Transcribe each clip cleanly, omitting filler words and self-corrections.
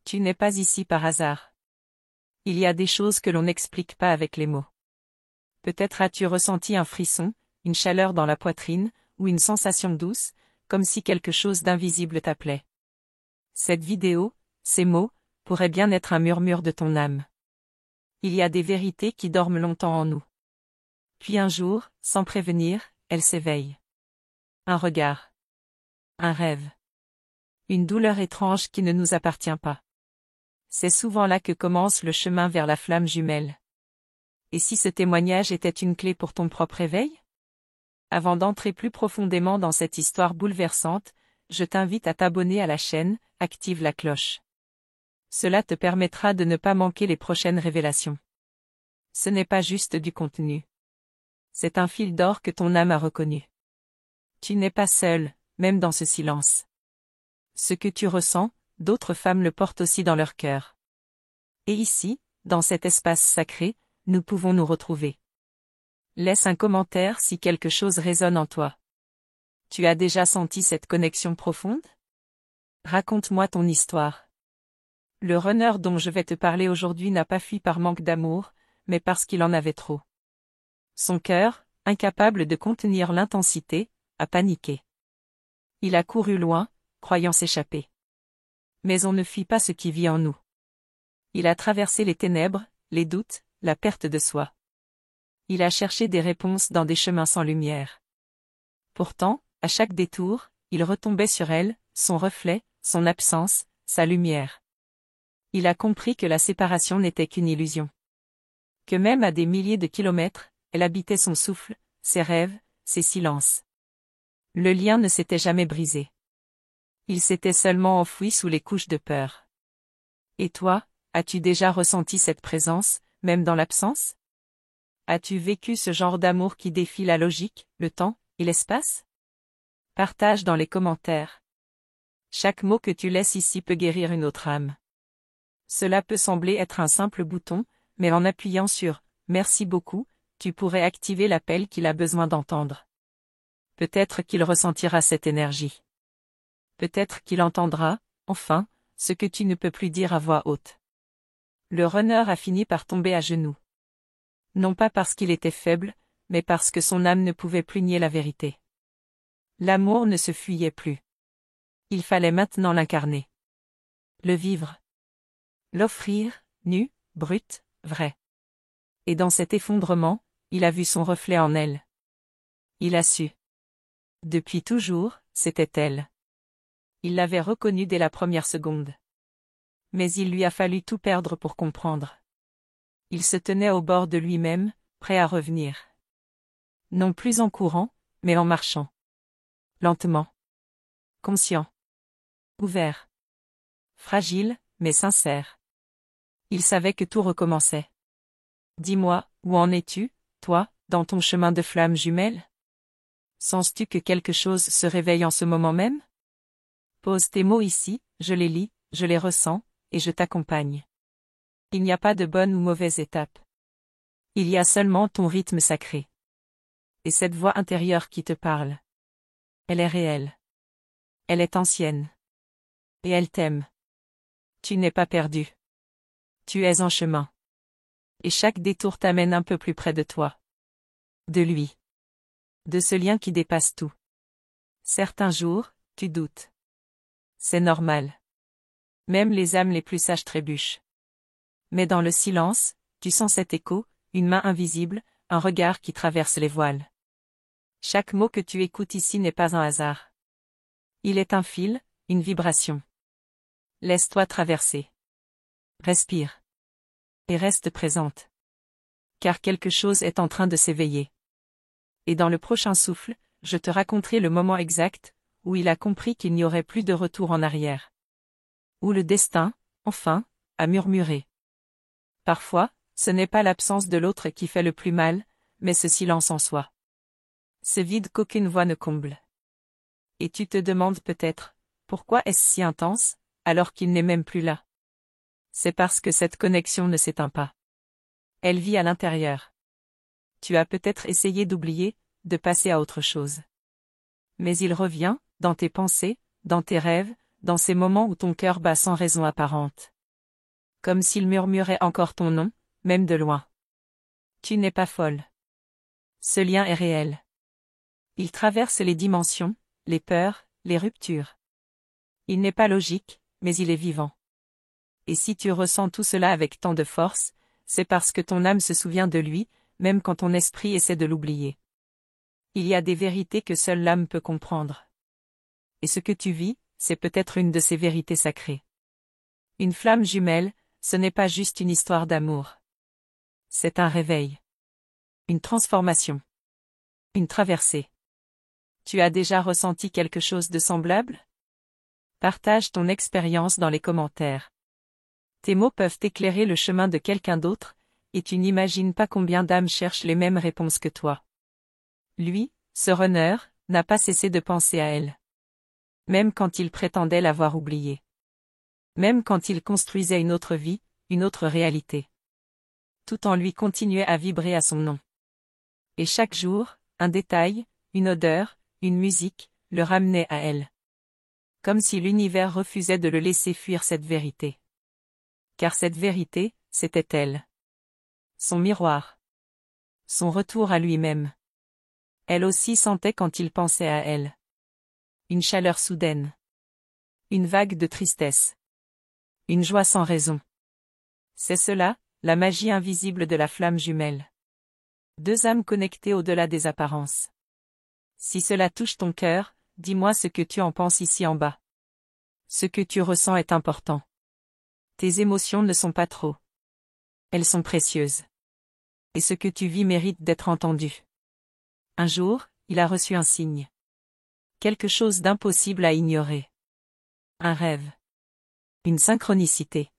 Tu n'es pas ici par hasard. Il y a des choses que l'on n'explique pas avec les mots. Peut-être as-tu ressenti un frisson, une chaleur dans la poitrine, ou une sensation douce, comme si quelque chose d'invisible t'appelait. Cette vidéo, ces mots, pourraient bien être un murmure de ton âme. Il y a des vérités qui dorment longtemps en nous. Puis un jour, sans prévenir, elles s'éveillent. Un regard. Un rêve. Une douleur étrange qui ne nous appartient pas. C'est souvent là que commence le chemin vers la flamme jumelle. Et si ce témoignage était une clé pour ton propre éveil? Avant d'entrer plus profondément dans cette histoire bouleversante, je t'invite à t'abonner à la chaîne, active la cloche. Cela te permettra de ne pas manquer les prochaines révélations. Ce n'est pas juste du contenu. C'est un fil d'or que ton âme a reconnu. Tu n'es pas seul, même dans ce silence. Ce que tu ressens, d'autres femmes le portent aussi dans leur cœur. Et ici, dans cet espace sacré, nous pouvons nous retrouver. Laisse un commentaire si quelque chose résonne en toi. Tu as déjà senti cette connexion profonde? Raconte-moi ton histoire. Le runner dont je vais te parler aujourd'hui n'a pas fui par manque d'amour, mais parce qu'il en avait trop. Son cœur, incapable de contenir l'intensité, a paniqué. Il a couru loin, croyant s'échapper. Mais on ne fuit pas ce qui vit en nous. Il a traversé les ténèbres, les doutes, la perte de soi. Il a cherché des réponses dans des chemins sans lumière. Pourtant, à chaque détour, il retombait sur elle, son reflet, son absence, sa lumière. Il a compris que la séparation n'était qu'une illusion. Que même à des milliers de kilomètres, elle habitait son souffle, ses rêves, ses silences. Le lien ne s'était jamais brisé. Il s'était seulement enfoui sous les couches de peur. Et toi, as-tu déjà ressenti cette présence, même dans l'absence? As-tu vécu ce genre d'amour qui défie la logique, le temps et l'espace? Partage dans les commentaires. Chaque mot que tu laisses ici peut guérir une autre âme. Cela peut sembler être un simple bouton, mais en appuyant sur « Merci beaucoup », tu pourrais activer l'appel qu'il a besoin d'entendre. Peut-être qu'il ressentira cette énergie. Peut-être qu'il entendra, enfin, ce que tu ne peux plus dire à voix haute. Le runner a fini par tomber à genoux. Non pas parce qu'il était faible, mais parce que son âme ne pouvait plus nier la vérité. L'amour ne se fuyait plus. Il fallait maintenant l'incarner. Le vivre. L'offrir, nu, brut, vrai. Et dans cet effondrement, il a vu son reflet en elle. Il a su. Depuis toujours, c'était elle. Il l'avait reconnue dès la première seconde. Mais il lui a fallu tout perdre pour comprendre. Il se tenait au bord de lui-même, prêt à revenir. Non plus en courant, mais en marchant. Lentement. Conscient. Ouvert. Fragile, mais sincère. Il savait que tout recommençait. Dis-moi, où en es-tu, toi, dans ton chemin de flamme jumelle? Sens-tu que quelque chose se réveille en ce moment même? Pose tes mots ici, je les lis, je les ressens, et je t'accompagne. Il n'y a pas de bonne ou mauvaise étape. Il y a seulement ton rythme sacré. Et cette voix intérieure qui te parle. Elle est réelle. Elle est ancienne. Et elle t'aime. Tu n'es pas perdu. Tu es en chemin. Et chaque détour t'amène un peu plus près de toi. De lui. De ce lien qui dépasse tout. Certains jours, tu doutes. C'est normal. Même les âmes les plus sages trébuchent. Mais dans le silence, tu sens cet écho, une main invisible, un regard qui traverse les voiles. Chaque mot que tu écoutes ici n'est pas un hasard. Il est un fil, une vibration. Laisse-toi traverser. Respire. Et reste présente. Car quelque chose est en train de s'éveiller. Et dans le prochain souffle, je te raconterai le moment exact, où il a compris qu'il n'y aurait plus de retour en arrière. Où le destin, enfin, a murmuré. Parfois, ce n'est pas l'absence de l'autre qui fait le plus mal, mais ce silence en soi. Ce vide qu'aucune voix ne comble. Et tu te demandes peut-être, pourquoi est-ce si intense, alors qu'il n'est même plus là? C'est parce que cette connexion ne s'éteint pas. Elle vit à l'intérieur. Tu as peut-être essayé d'oublier, de passer à autre chose. Mais il revient, dans tes pensées, dans tes rêves, dans ces moments où ton cœur bat sans raison apparente. Comme s'il murmurait encore ton nom, même de loin. Tu n'es pas folle. Ce lien est réel. Il traverse les dimensions, les peurs, les ruptures. Il n'est pas logique, mais il est vivant. Et si tu ressens tout cela avec tant de force, c'est parce que ton âme se souvient de lui, même quand ton esprit essaie de l'oublier. Il y a des vérités que seule l'âme peut comprendre. Et ce que tu vis, c'est peut-être une de ces vérités sacrées. Une flamme jumelle, ce n'est pas juste une histoire d'amour. C'est un réveil. Une transformation. Une traversée. Tu as déjà ressenti quelque chose de semblable? Partage ton expérience dans les commentaires. Tes mots peuvent éclairer le chemin de quelqu'un d'autre, et tu n'imagines pas combien d'âmes cherchent les mêmes réponses que toi. Lui, ce runner, n'a pas cessé de penser à elle. Même quand il prétendait l'avoir oubliée. Même quand il construisait une autre vie, une autre réalité. Tout en lui continuait à vibrer à son nom. Et chaque jour, un détail, une odeur, une musique, le ramenait à elle. Comme si l'univers refusait de le laisser fuir cette vérité. Car cette vérité, c'était elle. Son miroir. Son retour à lui-même. Elle aussi sentait quand il pensait à elle. Une chaleur soudaine. Une vague de tristesse. Une joie sans raison. C'est cela, la magie invisible de la flamme jumelle. Deux âmes connectées au-delà des apparences. Si cela touche ton cœur, dis-moi ce que tu en penses ici en bas. Ce que tu ressens est important. Tes émotions ne sont pas trop. Elles sont précieuses. Et ce que tu vis mérite d'être entendu. Un jour, il a reçu un signe. Quelque chose d'impossible à ignorer. Un rêve. Une synchronicité.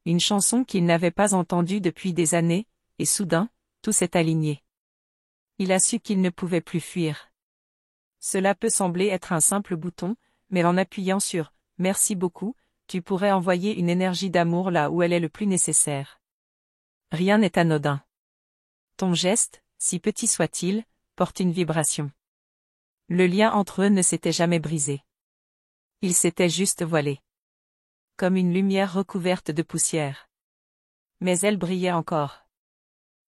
Une chanson qu'il n'avait pas entendue depuis des années, et soudain, tout s'est aligné. Il a su qu'il ne pouvait plus fuir. Cela peut sembler être un simple bouton, mais en appuyant sur « Merci beaucoup », tu pourrais envoyer une énergie d'amour là où elle est le plus nécessaire. Rien n'est anodin. Ton geste, si petit soit-il, porte une vibration. Le lien entre eux ne s'était jamais brisé. Il s'était juste voilé. Comme une lumière recouverte de poussière. Mais elle brillait encore.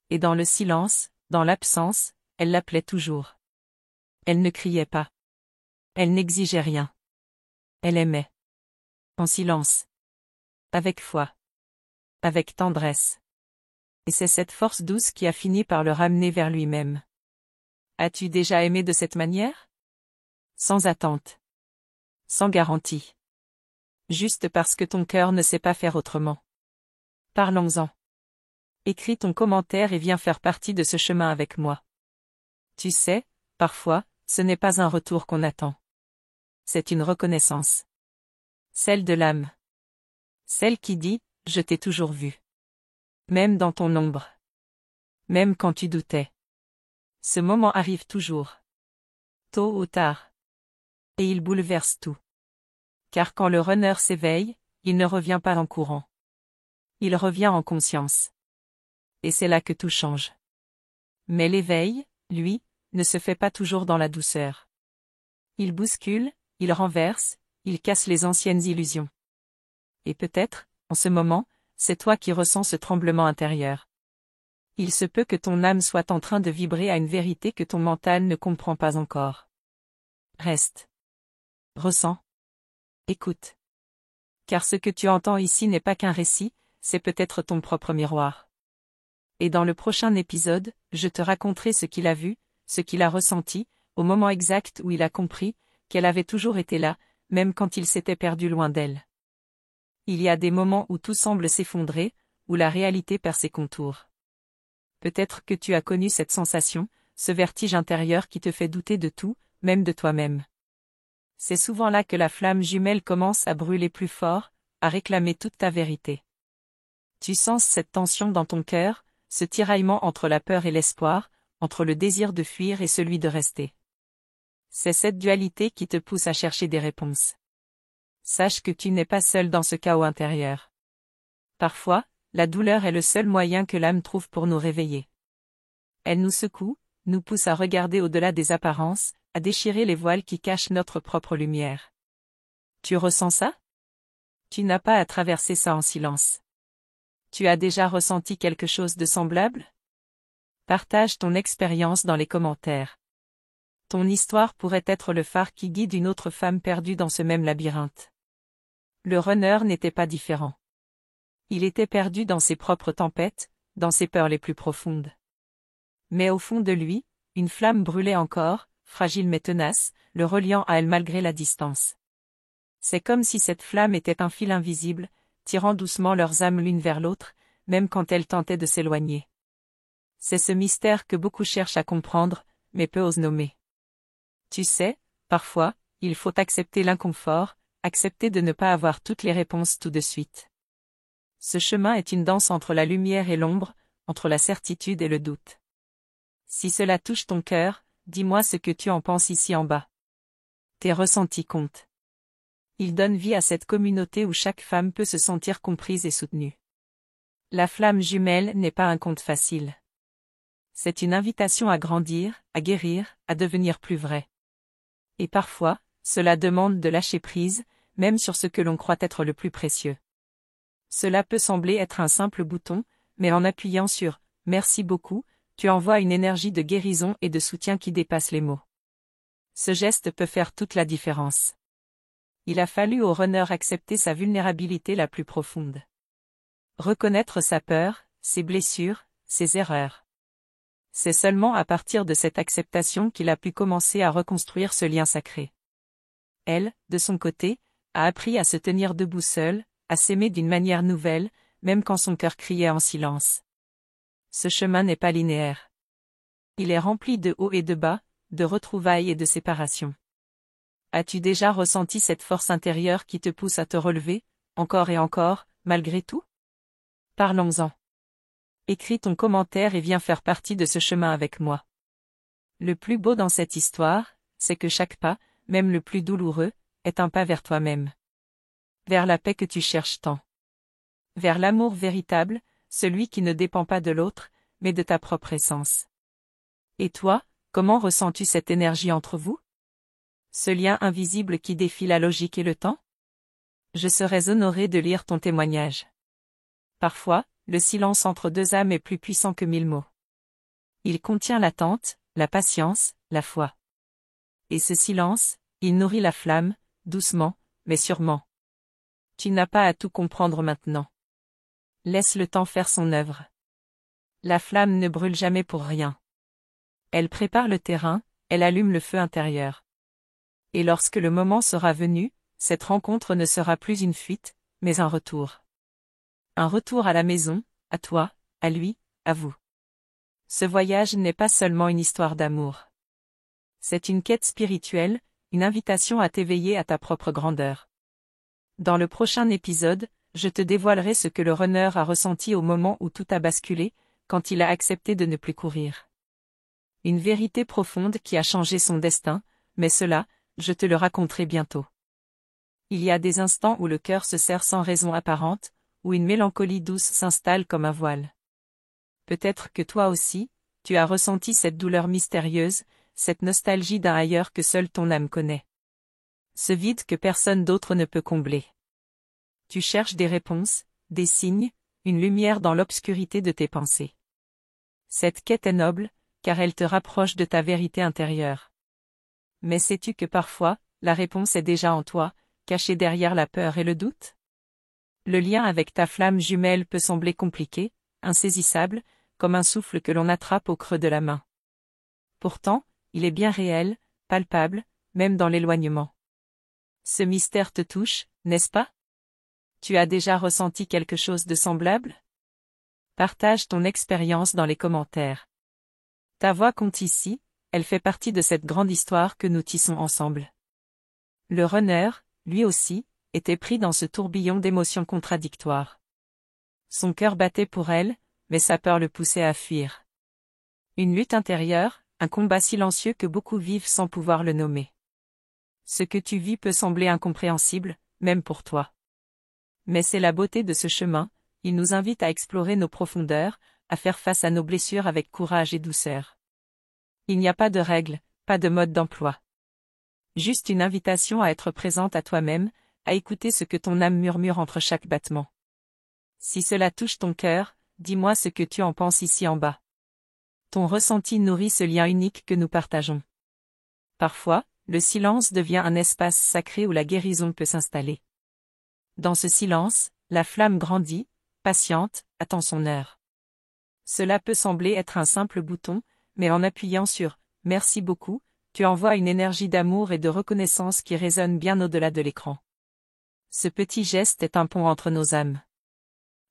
Et dans le silence, dans l'absence, elle l'appelait toujours. Elle ne criait pas. Elle n'exigeait rien. Elle aimait. En silence. Avec foi. Avec tendresse. Et c'est cette force douce qui a fini par le ramener vers lui-même. As-tu déjà aimé de cette manière? Sans attente. Sans garantie. Juste parce que ton cœur ne sait pas faire autrement. Parlons-en. Écris ton commentaire et viens faire partie de ce chemin avec moi. Tu sais, parfois, ce n'est pas un retour qu'on attend. C'est une reconnaissance. Celle de l'âme. Celle qui dit, je t'ai toujours vu. Même dans ton ombre. Même quand tu doutais. Ce moment arrive toujours. Tôt ou tard. Et il bouleverse tout. Car quand le runner s'éveille, il ne revient pas en courant. Il revient en conscience. Et c'est là que tout change. Mais l'éveil, lui, ne se fait pas toujours dans la douceur. Il bouscule, il renverse, il casse les anciennes illusions. Et peut-être, en ce moment, c'est toi qui ressens ce tremblement intérieur. Il se peut que ton âme soit en train de vibrer à une vérité que ton mental ne comprend pas encore. Reste. Ressens. Écoute. Car ce que tu entends ici n'est pas qu'un récit, c'est peut-être ton propre miroir. Et dans le prochain épisode, je te raconterai ce qu'il a vu, ce qu'il a ressenti, au moment exact où il a compris qu'elle avait toujours été là, même quand il s'était perdu loin d'elle. Il y a des moments où tout semble s'effondrer, où la réalité perd ses contours. Peut-être que tu as connu cette sensation, ce vertige intérieur qui te fait douter de tout, même de toi-même. C'est souvent là que la flamme jumelle commence à brûler plus fort, à réclamer toute ta vérité. Tu sens cette tension dans ton cœur, ce tiraillement entre la peur et l'espoir, entre le désir de fuir et celui de rester. C'est cette dualité qui te pousse à chercher des réponses. Sache que tu n'es pas seul dans ce chaos intérieur. Parfois, la douleur est le seul moyen que l'âme trouve pour nous réveiller. Elle nous secoue, nous pousse à regarder au-delà des apparences, à déchirer les voiles qui cachent notre propre lumière. Tu ressens ça? Tu n'as pas à traverser ça en silence. Tu as déjà ressenti quelque chose de semblable? Partage ton expérience dans les commentaires. Ton histoire pourrait être le phare qui guide une autre femme perdue dans ce même labyrinthe. Le runner n'était pas différent. Il était perdu dans ses propres tempêtes, dans ses peurs les plus profondes. Mais au fond de lui, une flamme brûlait encore, fragile mais tenace, le reliant à elle malgré la distance. C'est comme si cette flamme était un fil invisible, tirant doucement leurs âmes l'une vers l'autre, même quand elles tentaient de s'éloigner. C'est ce mystère que beaucoup cherchent à comprendre, mais peu osent nommer. Tu sais, parfois, il faut accepter l'inconfort, accepter de ne pas avoir toutes les réponses tout de suite. Ce chemin est une danse entre la lumière et l'ombre, entre la certitude et le doute. Si cela touche ton cœur, dis-moi ce que tu en penses ici en bas. Tes ressentis comptent. Ils donnent vie à cette communauté où chaque femme peut se sentir comprise et soutenue. La flamme jumelle n'est pas un conte facile. C'est une invitation à grandir, à guérir, à devenir plus vrai. Et parfois, cela demande de lâcher prise, même sur ce que l'on croit être le plus précieux. Cela peut sembler être un simple bouton, mais en appuyant sur « Merci beaucoup », tu envoies une énergie de guérison et de soutien qui dépasse les mots. Ce geste peut faire toute la différence. Il a fallu au runner accepter sa vulnérabilité la plus profonde. Reconnaître sa peur, ses blessures, ses erreurs. C'est seulement à partir de cette acceptation qu'il a pu commencer à reconstruire ce lien sacré. Elle, de son côté, a appris à se tenir debout seule, à s'aimer d'une manière nouvelle, même quand son cœur criait en silence. Ce chemin n'est pas linéaire. Il est rempli de hauts et de bas, de retrouvailles et de séparations. As-tu déjà ressenti cette force intérieure qui te pousse à te relever, encore et encore, malgré tout? Parlons-en. Écris ton commentaire et viens faire partie de ce chemin avec moi. Le plus beau dans cette histoire, c'est que chaque pas, même le plus douloureux, est un pas vers toi-même. Vers la paix que tu cherches tant. Vers l'amour véritable, celui qui ne dépend pas de l'autre, mais de ta propre essence. Et toi, comment ressens-tu cette énergie entre vous? Ce lien invisible qui défie la logique et le temps? Je serais honoré de lire ton témoignage. Parfois, le silence entre deux âmes est plus puissant que 1000 mots. Il contient l'attente, la patience, la foi. Et ce silence, il nourrit la flamme, doucement, mais sûrement. Tu n'as pas à tout comprendre maintenant. Laisse le temps faire son œuvre. La flamme ne brûle jamais pour rien. Elle prépare le terrain, elle allume le feu intérieur. Et lorsque le moment sera venu, cette rencontre ne sera plus une fuite, mais un retour. Un retour à la maison, à toi, à lui, à vous. Ce voyage n'est pas seulement une histoire d'amour. C'est une quête spirituelle, une invitation à t'éveiller à ta propre grandeur. Dans le prochain épisode, je te dévoilerai ce que le runner a ressenti au moment où tout a basculé, quand il a accepté de ne plus courir. Une vérité profonde qui a changé son destin, mais cela, je te le raconterai bientôt. Il y a des instants où le cœur se serre sans raison apparente, où une mélancolie douce s'installe comme un voile. Peut-être que toi aussi, tu as ressenti cette douleur mystérieuse, cette nostalgie d'un ailleurs que seule ton âme connaît. Ce vide que personne d'autre ne peut combler. Tu cherches des réponses, des signes, une lumière dans l'obscurité de tes pensées. Cette quête est noble, car elle te rapproche de ta vérité intérieure. Mais sais-tu que parfois, la réponse est déjà en toi, cachée derrière la peur et le doute? Le lien avec ta flamme jumelle peut sembler compliqué, insaisissable, comme un souffle que l'on attrape au creux de la main. Pourtant, il est bien réel, palpable, même dans l'éloignement. Ce mystère te touche, n'est-ce pas? Tu as déjà ressenti quelque chose de semblable? Partage ton expérience dans les commentaires. Ta voix compte ici, elle fait partie de cette grande histoire que nous tissons ensemble. Le runner, lui aussi, était pris dans ce tourbillon d'émotions contradictoires. Son cœur battait pour elle, mais sa peur le poussait à fuir. Une lutte intérieure, un combat silencieux que beaucoup vivent sans pouvoir le nommer. Ce que tu vis peut sembler incompréhensible, même pour toi. Mais c'est la beauté de ce chemin, il nous invite à explorer nos profondeurs, à faire face à nos blessures avec courage et douceur. Il n'y a pas de règles, pas de mode d'emploi. Juste une invitation à être présente à toi-même, à écouter ce que ton âme murmure entre chaque battement. Si cela touche ton cœur, dis-moi ce que tu en penses ici en bas. Ton ressenti nourrit ce lien unique que nous partageons. Parfois, le silence devient un espace sacré où la guérison peut s'installer. Dans ce silence, la flamme grandit, patiente, attend son heure. Cela peut sembler être un simple bouton, mais en appuyant sur « Merci beaucoup », tu envoies une énergie d'amour et de reconnaissance qui résonne bien au-delà de l'écran. Ce petit geste est un pont entre nos âmes.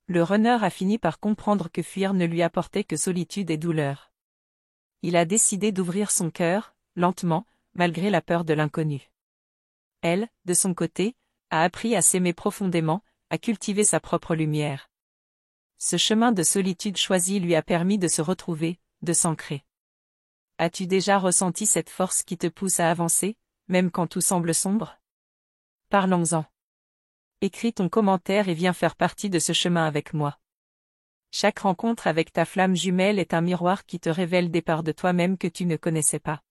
Le runner a fini par comprendre que fuir ne lui apportait que solitude et douleur. Il a décidé d'ouvrir son cœur, lentement, malgré la peur de l'inconnu. Elle, de son côté, a appris à s'aimer profondément, à cultiver sa propre lumière. Ce chemin de solitude choisi lui a permis de se retrouver, de s'ancrer. As-tu déjà ressenti cette force qui te pousse à avancer, même quand tout semble sombre? Parlons-en. Écris ton commentaire et viens faire partie de ce chemin avec moi. Chaque rencontre avec ta flamme jumelle est un miroir qui te révèle des parts de toi-même que tu ne connaissais pas.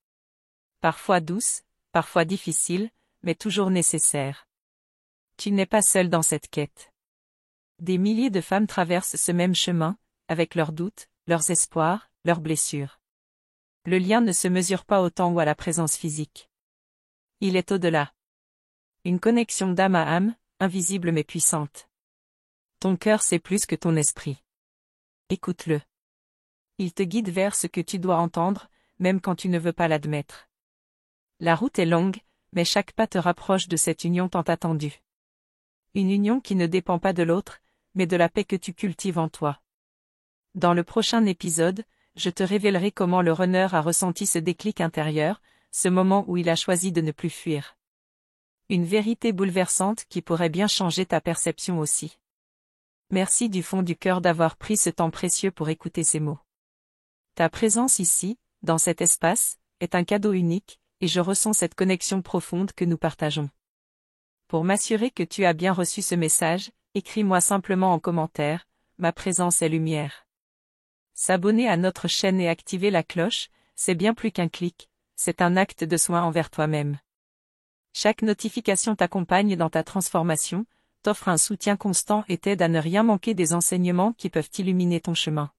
Parfois douces, parfois difficiles, mais toujours nécessaires. Tu n'es pas seul dans cette quête. Des milliers de femmes traversent ce même chemin, avec leurs doutes, leurs espoirs, leurs blessures. Le lien ne se mesure pas au temps ou à la présence physique. Il est au-delà. Une connexion d'âme à âme, invisible mais puissante. Ton cœur sait plus que ton esprit. Écoute-le. Il te guide vers ce que tu dois entendre, même quand tu ne veux pas l'admettre. La route est longue, mais chaque pas te rapproche de cette union tant attendue. Une union qui ne dépend pas de l'autre, mais de la paix que tu cultives en toi. Dans le prochain épisode, je te révélerai comment le runner a ressenti ce déclic intérieur, ce moment où il a choisi de ne plus fuir. Une vérité bouleversante qui pourrait bien changer ta perception aussi. Merci du fond du cœur d'avoir pris ce temps précieux pour écouter ces mots. Ta présence ici, dans cet espace, est un cadeau unique, et je ressens cette connexion profonde que nous partageons. Pour m'assurer que tu as bien reçu ce message, écris-moi simplement en commentaire, ma présence est lumière. S'abonner à notre chaîne et activer la cloche, c'est bien plus qu'un clic, c'est un acte de soin envers toi-même. Chaque notification t'accompagne dans ta transformation, t'offre un soutien constant et t'aide à ne rien manquer des enseignements qui peuvent illuminer ton chemin.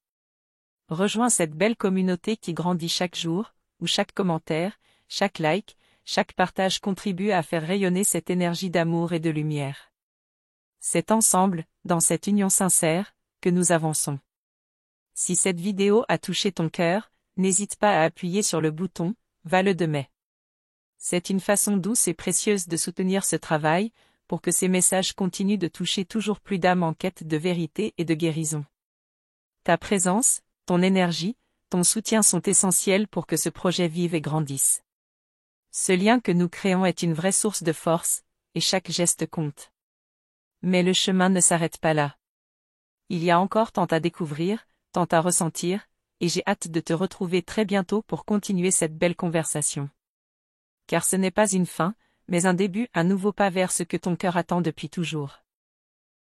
Rejoins cette belle communauté qui grandit chaque jour, où chaque commentaire, chaque like, chaque partage contribue à faire rayonner cette énergie d'amour et de lumière. C'est ensemble, dans cette union sincère, que nous avançons. Si cette vidéo a touché ton cœur, n'hésite pas à appuyer sur le bouton « Va-le de mai ». C'est une façon douce et précieuse de soutenir ce travail, pour que ces messages continuent de toucher toujours plus d'âmes en quête de vérité et de guérison. Ta présence, ton énergie, ton soutien sont essentiels pour que ce projet vive et grandisse. Ce lien que nous créons est une vraie source de force, et chaque geste compte. Mais le chemin ne s'arrête pas là. Il y a encore tant à découvrir, tant à ressentir, et j'ai hâte de te retrouver très bientôt pour continuer cette belle conversation. Car ce n'est pas une fin, mais un début, un nouveau pas vers ce que ton cœur attend depuis toujours.